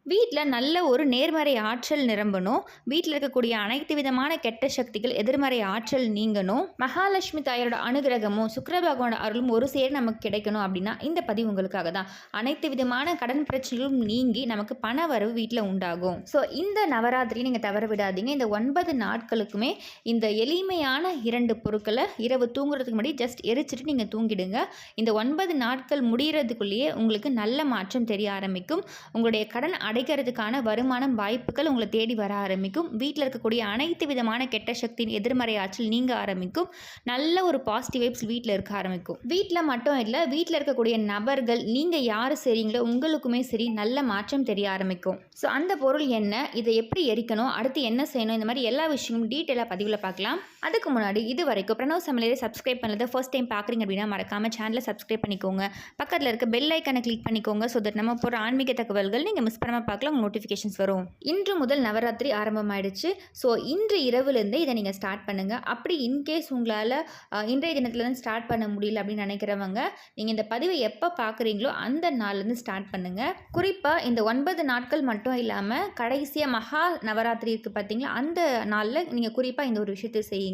வீட்ல நல்ல ஒரு நேர்மறை ஆற்றல் நிரம்பணும். வீட்ல இருக்கக்கூடிய அனைத்து விதமான கெட்ட சக்திகள், எதிர்மறை ஆற்றல் நீங்கணும். மகாலட்சுமி தாயாரோட அனுகிரகமும், சுக்கிர பகவானோட அருளும் ஒரு சேர நமக்கு கிடைக்கணும் அப்டின்னா, இந்த பதிவு உங்களுக்காக தான். அனைத்து விதமான கடன் பிரச்சனைகளும் நீங்கி நமக்கு பண வரவு வீட்ல உண்டாகும். ஸோ இந்த நவராத்திரி நீங்க தவற விடாதீங்க. இந்த 9 நாட்களுக்குமே இந்த எளிமையான 2 பொருட்கள இரவு தூங்குறதுக்கு முன்னாடி ஜஸ்ட் எரிச்சுட்டு நீங்க தூங்கிடுங்க. இந்த 9 நாட்கள் முடியறதுக்குள்ளேயே உங்களுக்கு நல்ல மாற்றம் தெரிய ஆரம்பிக்கும். உங்களுடைய கடன் அடைக்கிறதுக்கான வருமானம் வாய்ப்புகள் உங்களை தேடி வர ஆரம்பிக்கும். வீட்டில் இருக்கக்கூடிய அனைத்து விதமான கெட்ட சக்தியின் எதிர்மறை ஆற்றல் நீங்க ஆரம்பிக்கும். நல்ல ஒரு பாசிட்டிவ் வைப்ஸ் வீட்டில் இருக்க ஆரம்பிக்கும். வீட்டில் மட்டும் இல்லை, வீட்டில் இருக்கக்கூடிய நபர்கள் நீங்கள் யார் சரிங்களோ உங்களுக்குமே சரி நல்ல மாற்றம் தெரிய ஆரம்பிக்கும். ஸோ அந்த பொருள் என்ன, இதை எப்படி எரிக்கணும், அடுத்து என்ன செய்யணும், இந்த மாதிரி எல்லா விஷயமும் டீட்டெயிலாக பதிவில் பார்க்கலாம். அதுக்கு முன்னாடி இது வரைக்கும் பிரணவ் சமையலை சப்ஸ்கிரைப் பண்ணதை ஃபர்ஸ்ட் டைம் பார்க்குறீங்க அப்படின்னா மறக்காமல் சேனலை சப்ஸ்கிரைப் பண்ணிக்கோங்க. பக்கத்தில் இருக்க பெல் ஐக்கனை கிளிக் பண்ணிக்கோங்க. ஸோ தட் நம்ம போகிற ஆன்மீக தகவல்கள் நீங்கள் மிஸ் பண்ணாமல் பார்க்கலாம், உங்கள் நோட்டிஃபிகேஷன்ஸ் வரும். இன்று முதல் நவராத்திரி ஆரம்பமாயிடுச்சு. ஸோ இன்று இரவுலேருந்தே இதை நீங்கள் ஸ்டார்ட் பண்ணுங்கள். அப்படி இன்கேஸ் உங்களால் இன்றைய தினத்துலேருந்து ஸ்டார்ட் பண்ண முடியல அப்படின்னு நினைக்கிறவங்க, நீங்கள் இந்த பதிவை எப்போ பார்க்குறீங்களோ அந்த நாள்லேருந்து ஸ்டார்ட் பண்ணுங்கள். குறிப்பாக இந்த 9 நாட்கள் மட்டும் இல்லாமல் கடைசியாக மகா நவராத்திரி இருக்குது பார்த்தீங்களா, அந்த நாளில் நீங்கள் குறிப்பாக இந்த ஒரு விஷயத்தை செய்யுங்க.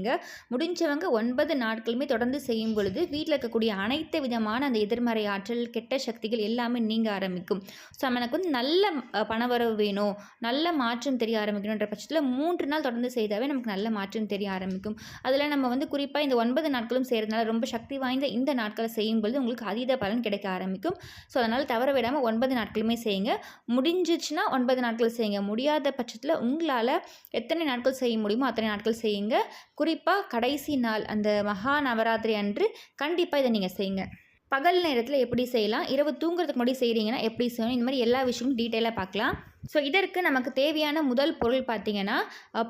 முடிஞ்சவங்க 9 நாட்களுமே தொடர்ந்து செய்யும் பொழுது வீட்டில் இருக்கக்கூடிய அனைத்து விதமான அந்த எதிர்மறை ஆற்றல், கெட்ட சக்திகள் எல்லாமே நீங்க ஆரம்பிக்கும். ஸோ எனக்கு வந்து நல்ல பணவரவு வேணும், நல்ல மாற்றம் தெரிய ஆரம்பிக்கணுன்ற பட்சத்தில் 3 நாள் தொடர்ந்து செய்தாவே நமக்கு நல்ல மாற்றம் தெரிய ஆரம்பிக்கும். அதில் நம்ம வந்து குறிப்பாக இந்த 9 நாட்களும் செய்கிறதுனால ரொம்ப சக்தி வாய்ந்த இந்த நாட்களை செய்யும்பொழுது உங்களுக்கு அதீத பலன் கிடைக்க ஆரம்பிக்கும். ஸோ அதனால் தவற விடாமல் 9 நாட்களுமே செய்யுங்க. முடிஞ்சிச்சுன்னா 9 நாட்கள் செய்யுங்க. முடியாத பட்சத்தில் உங்களால் எத்தனை நாட்கள் செய்ய முடியுமோ அத்தனை நாட்கள் செய்யுங்க. குறிப்பாக கடைசி நாள் அந்த மகா நவராத்திரி அன்று கண்டிப்பாக இதை நீங்கள் செய்யுங்க. பகல் நேரத்தில் எப்படி செய்யலாம், இரவு தூங்குறதுக்கு முன்னாடி செய்கிறீங்கன்னா எப்படி செய்யணும், இந்த மாதிரி எல்லா விஷயமும் டீட்டெயிலாக பார்க்கலாம். ஸோ இதற்கு நமக்கு தேவையான முதல் பொருள் பார்த்திங்கன்னா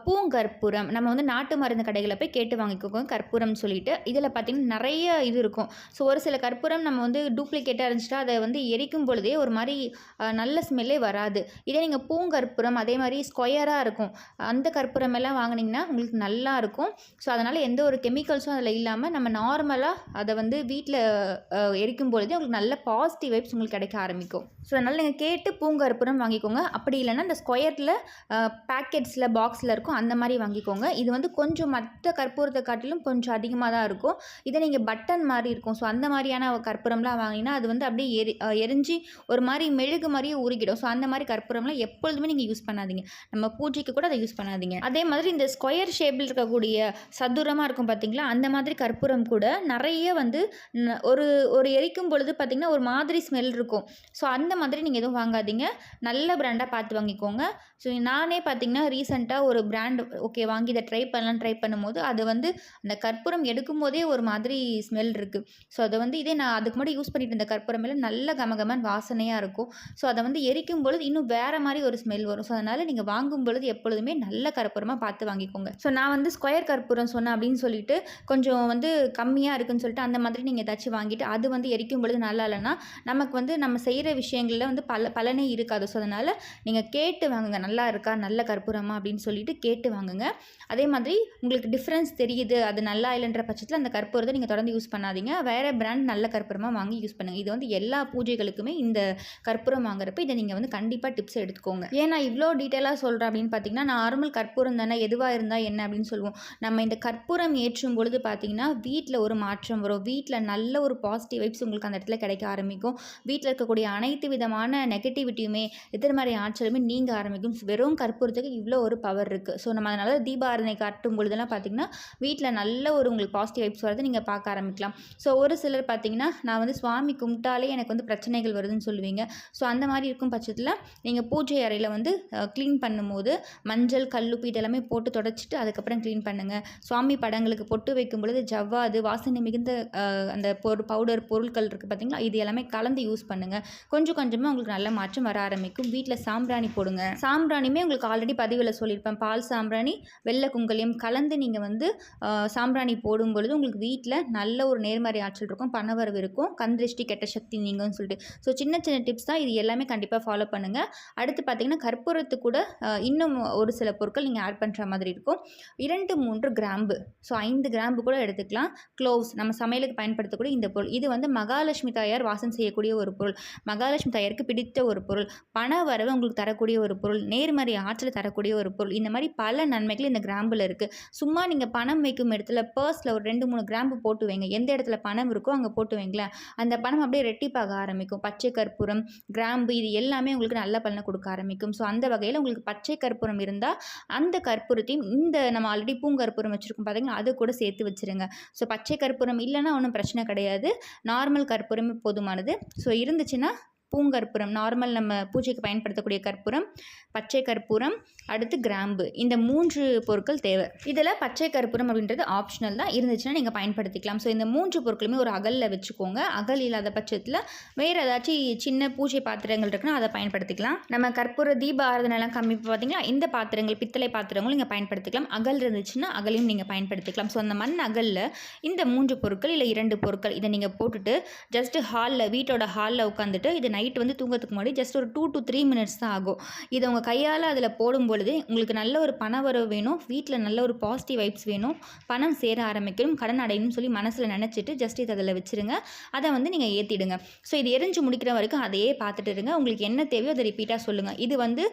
பூங்கற்பூரம். நம்ம வந்து நாட்டு மருந்து கடைகளில் போய் கேட்டு வாங்கிக்கோங்க கற்பூரம்னு சொல்லிட்டு. இதில் பார்த்திங்கன்னா நிறைய இது இருக்கும். ஸோ ஒரு சில கற்பூரம் நம்ம வந்து டூப்ளிகேட்டாக இருந்துச்சுட்டா அதை வந்து எரிக்கும் பொழுதே ஒரு மாதிரி நல்ல ஸ்மெல்லே வராது. இதே நீங்கள் பூங்கற்பூரம் அதே மாதிரி ஸ்கொயராக இருக்கும், அந்த கற்பூரம் எல்லாம் வாங்கினீங்கன்னா உங்களுக்கு நல்லா இருக்கும். ஸோ அதனால் எந்த ஒரு கெமிக்கல்ஸும் அதில் இல்லாமல் நம்ம நார்மலாக அதை வந்து வீட்டில் எரிக்கும் பொழுதே உங்களுக்கு நல்ல பாசிட்டிவ் வைப்ஸ் உங்களுக்கு கிடைக்க ஆரம்பிக்கும். ஸோ அதனால் நீங்கள் கேட்டு பூங்கற்பூரம் வாங்கிக்கோங்க. அப்படி இல்லைன்னா இந்த ஸ்கொயரில் பேக்கெட்ஸில் பாக்ஸில் இருக்கும் அந்த மாதிரி வாங்கிக்கோங்க. இது வந்து கொஞ்சம் மற்ற கற்பூரத்தை காட்டிலும் கொஞ்சம் அதிகமாக தான் இருக்கும். இதை நீங்கள் பட்டன் மாதிரி இருக்கும். ஸோ அந்த மாதிரியான கற்பூரம்லாம் வாங்கினீங்கன்னா அது வந்து அப்படியே எரிஞ்சு ஒரு மாதிரி மெழுகு மாதிரியே உருகிடும். ஸோ அந்த மாதிரி கற்பூரம்லாம் எப்பொழுதுமே நீங்கள் யூஸ் பண்ணாதீங்க. நம்ம பூஜைக்கு கூட அதை யூஸ் பண்ணாதீங்க. அதே மாதிரி இந்த ஸ்கொயர் ஷேப்பில் இருக்கக்கூடிய சதுரமாக இருக்கும் பார்த்தீங்களா, அந்த மாதிரி கற்பூரம் கூட நிறைய வந்து ஒரு ஒரு எரிக்கும் பொழுது பார்த்திங்கன்னா ஒரு மாதிரி ஸ்மெல் இருக்கும். ஸோ அந்த மாதிரி நீங்கள் எதுவும் வாங்காதீங்க. நல்ல பிராண்டாக பார்த்து வாங்கிக்கோங்க. ஸோ நானே பார்த்திங்கன்னா ரீசெண்டாக ஒரு பிராண்ட் வாங்கி இதை ட்ரை பண்ணும்போது அது வந்து அந்த கற்பூரம் எடுக்கும் போதே ஒரு மாதிரி ஸ்மெல் இருக்குது. ஸோ அதை வந்து இதே நான் அதுக்கு முன்னாடி யூஸ் பண்ணிட்டு இருந்த கற்பூரம் எல்லாம் நல்ல கமகமன் வாசனையாக இருக்கும். ஸோ அதை வந்து எரிக்கும் பொழுது இன்னும் வேறு மாதிரி ஒரு ஸ்மெல் வரும். ஸோ அதனால் நீங்கள் வாங்கும் பொழுது எப்பொழுதுமே நல்ல கற்பூரமாக பார்த்து வாங்கிக்கோங்க. ஸோ நான் வந்து ஸ்கொயர் கற்பூரம் சொன்னேன் அப்படின்னு சொல்லிட்டு கொஞ்சம் வந்து கம்மியாக இருக்குன்னு சொல்லிட்டு அந்த மாதிரி நீங்கள் ஏதாச்சும் வாங்கிட்டு அது வந்து எரிக்கும் பொழுது நல்லா இல்லைன்னா நமக்கு வந்து நம்ம செய்கிற விஷயங்களில் வந்து பலனே இருக்காது. ஸோ அதனால் நீங்கள் கேட்டு வாங்குங்க, நல்லா இருக்கா, நல்ல கற்பூரமா அப்படின்னு சொல்லிட்டு கேட்டு வாங்குங்க. அதே மாதிரி உங்களுக்கு டிஃப்ரென்ஸ் தெரியுது அது நல்லா இல்லைன்ற பட்சத்தில் அந்த கற்பூரத்தை நீங்கள் தொடர்ந்து யூஸ் பண்ணாதீங்க. வேறு பிராண்ட் நல்ல கற்பூரமாக வாங்கி யூஸ் பண்ணுங்கள். இது வந்து எல்லா பூஜைகளுக்குமே இந்த கற்பூரம் வாங்குறப்ப இதை நீங்கள் வந்து கண்டிப்பாக டிப்ஸ் எடுத்துக்கோங்க. ஏன் நான் இவ்வளோ டீட்டெயிலாக சொல்கிறேன் அப்படின்னு பார்த்தீங்கன்னா, நார்மல் கற்பூரம் தானே, எதுவாக இருந்தால் என்ன அப்படின்னு சொல்லுவோம். நம்ம இந்த கற்பூரம் ஏற்றும் பொழுது பார்த்தீங்கன்னா வீட்டில் ஒரு மாற்றம் வரும். வீட்டில் நல்ல ஒரு பாசிட்டிவ் வைப்ஸ் உங்களுக்கு அந்த இடத்துல கிடைக்க ஆரம்பிக்கும். வீட்டில் இருக்கக்கூடிய அனைத்து விதமான நெகட்டிவிட்டியுமே எதிர்மறை ஆற்றலுமே நீங்க ஆரம்பிக்கும். வெறும் கற்பூரத்துக்கு இவ்வளோ ஒரு பவர் இருக்குது. ஸோ நம்ம அதனால் தீபாராதனை காட்டும் பொழுதெல்லாம் பார்த்திங்கன்னா வீட்டில் நல்ல ஒரு உங்களுக்கு பாசிட்டிவ் வைப்ஸ் வரது நீங்கள் பார்க்க ஆரம்பிக்கலாம். ஸோ ஒரு சிலர் பார்த்திங்கன்னா நான் வந்து சுவாமி கும்பிட்டாலே எனக்கு வந்து பிரச்சனைகள் வருதுன்னு சொல்லுவீங்க. ஸோ அந்த மாதிரி இருக்கும் பட்சத்தில் நீங்கள் பூஜை அறையில் வந்து க்ளீன் பண்ணும்போது மஞ்சள் கல்லுப்பு இதெல்லாமே போட்டு தொடச்சிட்டு அதுக்கப்புறம் க்ளீன் பண்ணுங்கள். சுவாமி படங்களுக்கு பொட்டு வைக்கும் பொழுது ஜவ்வாது வாசனை மிகுந்த அந்த பவுடர் பொருட்கள் இருக்குது பார்த்திங்களா, இது எல்லாமே கலந்து யூஸ் பண்ணுங்கள். கொஞ்சம் கொஞ்சமாக உங்களுக்கு நல்ல மாற்றம் வர ஆரம்பிக்கும். வீட்டில் சாம்பிராணி போடுங்க. சாம்பிராணியுமே உங்களுக்கு ஆல்ரெடி பதிவில் சொல்லியிருப்பேன். பால் சாம்பிராணி வெள்ளை குங்குலியம் கலந்து நீங்கள் வந்து சாம்பிராணி போடும் பொழுது உங்களுக்கு வீட்டில் நல்ல ஒரு நேர்மறை ஆற்றல் இருக்கும், பணவரவு இருக்கும், கந்திருஷ்டி கெட்ட சக்தி நீங்கன்னு சொல்லிட்டு. ஸோ சின்ன சின்ன டிப்ஸ் தான், இது எல்லாமே கண்டிப்பாக ஃபாலோ பண்ணுங்கள். அடுத்து பார்த்தீங்கன்னா கற்பூரத்து கூட இன்னும் ஒரு சில பொருட்கள் நீங்கள் ஆட் பண்ணுற மாதிரி இருக்கும். 2-3 கிராம்பு, ஸோ 5 கிராம்பு கூட எடுத்துக்கலாம். க்ளோவ்ஸ் நம்ம சமையலுக்கு பயன்படுத்தக்கூடிய இந்த பொருள், இது வந்து மகாலட்சுமி தாயார் வாசம் செய்யக்கூடிய ஒரு பொருள், மகாலட்சுமி தாயாருக்கு பிடித்த ஒரு பொருள். பண வரவு உங்களுக்கு உங்களுக்கு தரக்கூடிய ஒரு பொருள், நேர்மறை ஆற்றல் தரக்கூடிய ஒரு பொருள். இந்த மாதிரி பல நன்மைகள் இந்த கிராம்பில் இருக்குது. சும்மா நீங்கள் பணம் வைக்கும் இடத்துல பர்ஸில் ஒரு 2-3 கிராம்பு போட்டு வைங்க. எந்த இடத்துல பணம் இருக்கோ அங்கே போட்டு வைங்களேன். அந்த பணம் அப்படியே ரெட்டிப்பாக ஆரம்பிக்கும். பச்சை கற்பூரம், கிராம்பு இது எல்லாமே உங்களுக்கு நல்ல பலனை கொடுக்க ஆரம்பிக்கும். ஸோ அந்த வகையில் உங்களுக்கு பச்சை கற்பூரம் இருந்தால் அந்த கற்பூரத்தையும் இந்த நம்ம ஆல்ரெடி பூங்கற்பூரம் வச்சுருக்கோம் பார்த்தீங்கன்னா அது கூட சேர்த்து வச்சுருங்க. ஸோ பச்சை கற்பூரம் இல்லைன்னா ஒன்றும் பிரச்சனை கிடையாது. நார்மல் கற்பூரமே போதுமானது. ஸோ இருந்துச்சுன்னா பூங்கற்பூரம், நார்மல் நம்ம பூஜைக்கு பயன்படுத்தக்கூடிய கற்பூரம், பச்சை கற்பூரம், அடுத்து கிராம்பு, இந்த 3 பொருட்கள் தேவை. இதில் பச்சை கற்பூரம் அப்படின்றது ஆப்ஷனல் தான், இருந்துச்சுன்னா நீங்கள் பயன்படுத்திக்கலாம். ஸோ இந்த 3 பொருட்களுமே ஒரு அகலில் வச்சுக்கோங்க. அகல் இல்லாத பட்சத்தில் வேறு ஏதாச்சும் சின்ன பூஜை பாத்திரங்கள் இருக்குன்னா அதை பயன்படுத்திக்கலாம். நம்ம கற்பூர தீப ஆராதனைலாம் கம்மி பார்த்தீங்களா, இந்த பாத்திரங்கள் பித்தளை பாத்திரங்களும் நீங்கள் பயன்படுத்திக்கலாம். அகல் இருந்துச்சுன்னா அகலையும் நீங்கள் பயன்படுத்திக்கலாம். ஸோ அந்த மண் அகலில் இந்த 3 பொருட்கள் இல்லை 2 பொருட்கள் இதை நீங்கள் போட்டுட்டு ஜஸ்ட்டு ஹாலில், வீட்டோட ஹாலில் உட்காந்துட்டு இது நைட்டு வந்து தூங்கத்துக்கு முன்னாடி ஜஸ்ட் ஒரு 2 to 3 மினிட்ஸ் தான் ஆகும். இதை உங்கள் கையால் அதில் போடும் பொழுது உங்களுக்கு நல்ல ஒரு பண வரவு வேணும், வீட்டில் நல்ல ஒரு பாசிட்டிவ் வைப்ஸ் வேணும், பணம் சேர ஆரம்பிக்கணும், கடன் அடையணும்னு சொல்லி மனசில் நினச்சிட்டு ஜஸ்ட் இதை அதில் வச்சுருங்க. அதை வந்து நீங்கள் ஏற்றிடுங்க. ஸோ இது எரிஞ்சு முடிக்கிற வரைக்கும் அதையே பார்த்துட்டு இருங்க. உங்களுக்கு என்ன தேவையோ அதை ரிப்பீட்டாக சொல்லுங்கள். இது வந்து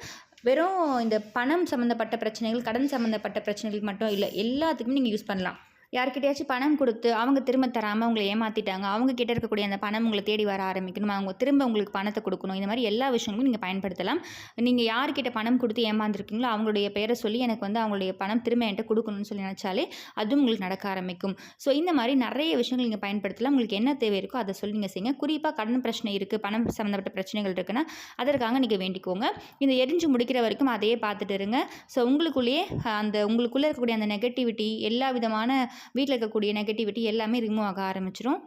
வெறும் இந்த பணம் சம்மந்தப்பட்ட பிரச்சனைகள், கடன் சம்மந்தப்பட்ட பிரச்சனைகள் மட்டும் இல்லை, எல்லாத்துக்குமே நீங்கள் யூஸ் பண்ணலாம். யார்கிட்டயாச்சும் பணம் கொடுத்து அவங்க திரும்ப தராமல் உங்களை ஏமாற்றிட்டாங்க, அவங்க கிட்ட இருக்கக்கூடிய அந்த பணம் உங்களை தேடி வர ஆரம்பிக்கணும், அவங்க திரும்ப உங்களுக்கு பணத்தை கொடுக்கணும், இந்த மாதிரி எல்லா விஷயங்களும் நீங்கள் பயன்படுத்தலாம். நீங்கள் யார்கிட்ட பணம் கொடுத்து ஏமாந்துருக்கீங்களோ அவங்களுடைய பெயரை சொல்லி எனக்கு வந்து அவங்களுடைய பணம் திரும்ப என்கிட்ட கொடுக்கணும்னு சொல்லி நினச்சாலே அதுவும் உங்களுக்கு நடக்க ஆரம்பிக்கும். ஸோ இந்த மாதிரி நிறைய விஷயங்கள் நீங்கள் பயன்படுத்தலாம். உங்களுக்கு என்ன தேவை இருக்கோ அதை சொல்லி நீங்கள் செய்யுங்க. குறிப்பாக கடன் பிரச்சனை இருக்குது, பணம் சம்மந்தப்பட்ட பிரச்சனைகள் இருக்குன்னா அதற்காக நீங்கள் வேண்டிக்கோங்க. இந்த எரிஞ்சு முடிக்கிற வரைக்கும் அதையே பார்த்துட்டு இருங்க. ஸோ உங்களுக்குள்ளேயே உங்களுக்குள்ளே இருக்கக்கூடிய அந்த நெகட்டிவிட்டி, எல்லா விதமான வீட்டில் இருக்கக்கூடிய நெகட்டிவிட்டி எல்லாமே ரிமூவ் ஆக ஆரம்பிச்சிடும்.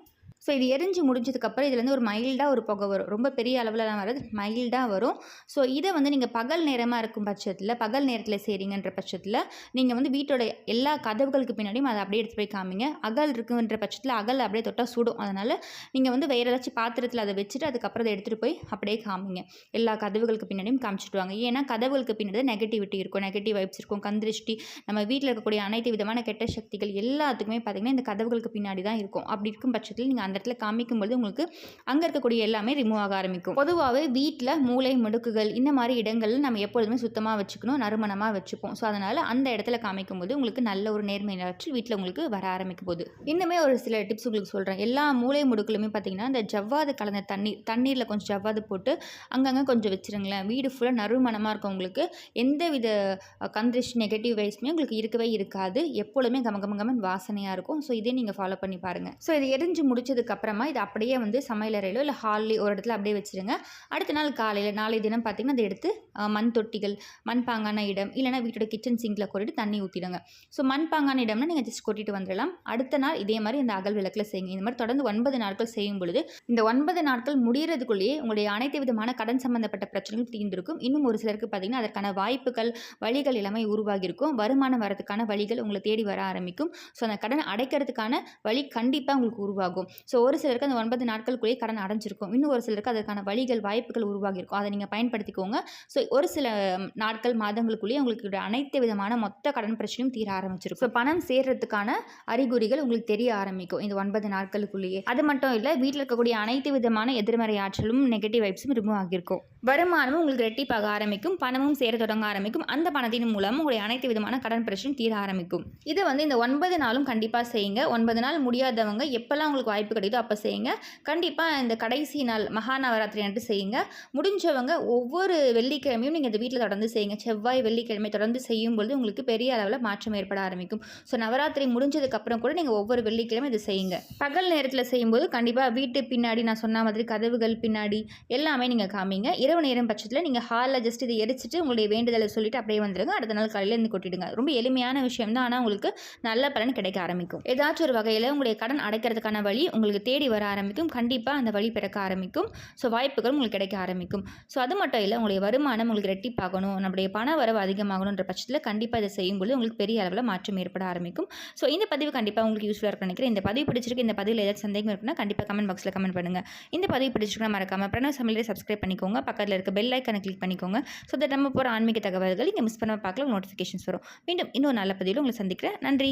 ஸோ இது எரிஞ்சு முடிஞ்சதுக்கப்புறம் இதுலேருந்து ஒரு மைல்டாக ஒரு புகை வரும். ரொம்ப பெரிய அளவில்லாம் வராது, மைல்டாக வரும். ஸோ இதை வந்து நீங்கள் பகல் நேரமாக இருக்கும் பட்சத்தில், பகல் நேரத்தில் செய்கிறீங்கன்ற பட்சத்தில் நீங்கள் வந்து வீட்டோட எல்லா கதவுகளுக்கு பின்னாடியும் அதை அப்படியே எடுத்து போய் காமிங்க. அகல் இருக்குன்ற பட்சத்தில் அகல் அப்படியே தொட்டால் சுடும். அதனால் நீங்கள் வந்து வேறு ஏதாச்சும் பாத்திரத்தில் அதை வச்சுட்டு அதுக்கப்புறம் அதை எடுத்துகிட்டு போய் அப்படியே காமிங்க. எல்லா கதவுகளுக்கு பின்னாடியும் காமிச்சிட்டு வாங்க. ஏன்னா கதவுகளுக்கு பின்னாடி நெகட்டிவிட்டி இருக்கும், நெகட்டிவ் வைப்ஸ் இருக்கும், கந்திருஷ்டி, நம்ம வீட்டில் இருக்கக்கூடிய அனைத்து விதமான கெட்ட சக்திகள் எல்லாத்துக்குமே பார்த்திங்கன்னா இந்த கதவுகளுக்கு பின்னாடி தான் இருக்கும். அப்படி இருக்கும் பட்சத்தில் நீங்கள் அந்த இடத்துல காமிக்கும்போது உங்களுக்கு அங்கே இருக்கக்கூடிய எல்லாமே ரிமூவ் ஆக ஆரம்பிக்கும். பொதுவாகவே வீட்டில் மூளை முடுக்குகள் இந்த மாதிரி இடங்கள் நம்ம எப்பொழுதுமே சுத்தமாக வச்சுக்கணும், நறுமணமாக வச்சுப்போம். ஸோ அதனால் அந்த இடத்துல காமிக்கும்போது உங்களுக்கு நல்ல ஒரு நேர்மை ஆற்றல் வீட்டில் உங்களுக்கு வர ஆரம்பிக்கும் போது. இன்னுமே ஒரு சில டிப்ஸ் உங்களுக்கு சொல்கிறேன். எல்லா மூளை முடுக்குலுமே பார்த்திங்கன்னா இந்த ஜவ்வாது கலந்த தண்ணீரில் கொஞ்சம் ஜவ்வாது போட்டு அங்கங்கே கொஞ்சம் வச்சுருங்களேன். வீடு ஃபுல்லாக நறுமணமாக இருக்கும். உங்களுக்கு எந்த வித கந்திருஷ்டி நெகட்டிவ் வைஸ்மே உங்களுக்கு இருக்கவே இருக்காது. எப்பொழுதுமே கமகமகமன் வாசனையாக இருக்கும். ஸோ இதே நீங்கள் ஃபாலோ பண்ணி பாருங்கள். ஸோ இது எரிஞ்சு முடிச்சதுக்கப்புறமா இது அப்படியே வந்து சமையலறையிலோ இல்லை ஹால்லேயோ ஒரு இடத்துல அப்படியே வச்சுருங்க. அடுத்த நாள் காலையில், நாளை தினம் பார்த்திங்கன்னா அதை எடுத்து மண் தொட்டிகள், மண்பாங்கான இடம் இல்லைனா வீட்டோட கிச்சன் சிங்கில் கொட்டிட்டு தண்ணி ஊற்றிடுங்க. ஸோ மண்பாங்கான இடம்னா நீங்கள் ஜஸ்ட் கொட்டிட்டு வந்துடலாம். அடுத்த நாள் இதே மாதிரி இந்த அகல் விளக்கில் செய்யுங்க. இந்த மாதிரி தொடர்ந்து 9 நாட்கள் செய்யும் பொழுது இந்த 9 நாட்கள் முடிகிறதுக்குள்ளேயே உங்களுடைய அனைத்து விதமான கடன் சம்பந்தப்பட்ட பிரச்சனைகள் தீர்ந்திருக்கும். இன்னும் ஒரு சிலருக்கு பார்த்திங்கன்னா அதற்கான வாய்ப்புகள், வழிகள் எல்லாமே உருவாகியிருக்கும். வருமானம் வரதுக்கான வழிகள் உங்களை தேடி வர ஆரம்பிக்கும். ஸோ அந்த கடன் அடைக்கிறதுக்கான வழி கண்டிப்பாக உங்களுக்கு உருவாகும். ஸோ ஒரு சிலருக்கு அந்த 9 நாட்களுக்குள்ளேயே கடன் அடைஞ்சிருக்கும். இன்னும் ஒரு சிலருக்கு அதற்கான வழிகள், வாய்ப்புகள் உருவாகியிருக்கும். அதை நீங்கள் பயன்படுத்திக்கோங்க. ஸோ ஒரு சில நாட்கள், மாதங்களுக்குள்ளேயே உங்களுக்கு அனைத்து விதமான மொத்த கடன் பிரச்சனையும் தீர ஆரம்பிச்சிருக்கும். ஸோ பணம் சேர்றதுக்கான அறிகுறிகள் உங்களுக்கு தெரிய ஆரம்பிக்கும் இந்த 9 நாட்களுக்குள்ளேயே. அது மட்டும் இல்லை, வீட்டில் இருக்கக்கூடிய அனைத்து விதமான எதிர்மறை ஆற்றலும் நெகட்டிவ் வைப்ஸும் ரிமூவ் ஆகியிருக்கும். வருமானமும் உங்களுக்கு ரெட்டிப்பாக ஆரம்பிக்கும், பணமும் சேர தொடங்க ஆரம்பிக்கும். அந்த பணத்தின் மூலமும் உங்களுடைய அனைத்து விதமான கடன் பிரச்சனையும் தீர ஆரம்பிக்கும். இதை வந்து இந்த 9 நாளும் கண்டிப்பாக செய்யுங்க. 9 நாள் முடியாதவங்க எப்போல்லாம் உங்களுக்கு வாய்ப்பு கிடைக்குதோ அப்போ செய்யுங்க. கண்டிப்பாக இந்த கடைசி நாள் மகா நவராத்திரி அன்று செய்யுங்க. முடிஞ்சவங்க ஒவ்வொரு வெள்ளிக்கிழமையும் நீங்கள் இந்த வீட்டில் தொடர்ந்து செய்யுங்க. செவ்வாய், வெள்ளிக்கிழமை தொடர்ந்து செய்யும்பொழுது உங்களுக்கு பெரிய அளவில் மாற்றம் ஏற்பட ஆரம்பிக்கும். ஸோ நவராத்திரி முடிஞ்சதுக்கப்புறம் கூட நீங்கள் ஒவ்வொரு வெள்ளிக்கிழமை இதை செய்யுங்க. பகல் நேரத்தில் செய்யும்போது கண்டிப்பாக வீட்டு பின்னாடி நான் சொன்ன மாதிரி கதவுகள் பின்னாடி எல்லாமே நீங்கள் காமிங்க. இரவு நேரம் பட்சத்தில் நீங்கள் ஹாலில் ஜஸ்ட் இதை எரிச்சிட்டு உங்களுடைய வேண்டுதலை சொல்லிட்டு அப்படியே வந்துடுங்க. அடுத்த நாள் காலையில் இருந்து கொட்டிடுங்க. ரொம்ப எளிமையான விஷயம் தான், ஆனால் உங்களுக்கு நல்ல பலன் கிடைக்க ஆரம்பிக்கும். ஏதாச்சும் ஒரு வகையில் உங்களுடைய கடன் அடைக்கிறதுக்கான வழி உங்களுக்கு தேடி வர ஆரம்பிக்கும். கண்டிப்பாக அந்த வழி பிறக்க ஆரம்பிக்கும். ஸோ வாய்ப்புகள் உங்களுக்கு கிடைக்க ஆரம்பிக்கும். ஸோ அது மட்டும் இல்லை, உங்களுடைய வருமானம் உங்களுக்கு ரெட்டிப்பாகணும், நம்முடைய பண வரவு அதிகமாகணுன்ற பட்சத்தில் கண்டிப்பாக இதை செய்யும்போது உங்களுக்கு பெரிய அளவில் மாற்றம் ஏற்பட ஆரம்பிக்கும். ஸோ இந்த பதிவு கண்டிப்பாக உங்களுக்கு யூஸ்ஃபுல்லாக இருக்குன்னு நினைக்கிறேன். இந்த பதிவு பிடிச்சிருக்கு, இந்த பதிவில் ஏதாச்சும் சந்தேகம் இருக்குன்னா கண்டிப்பாக கமெண்ட் பாக்ஸில் கமெண்ட் பண்ணுங்கள். இந்த பதிவு பிடிச்சிருக்குன்னா மறக்காமல் பிரணவ் சமையலை சப்ஸ்கிரைப் பண்ணிக்கோங்க. பக்கத்தில் இருக்க பெல் ஐக்கனை கிளிக் பண்ணிக்கோங்க. ஸோ தட் நம்ம போகிற ஆன்மீக தகவல்கள் இங்கே மிஸ் பண்ண பார்க்கலாம், நோட்டிஃபிகேஷன்ஸ் வரும். மீண்டும் இன்னொரு நல்ல பதிவில் உங்களை சந்திக்கிறேன். நன்றி.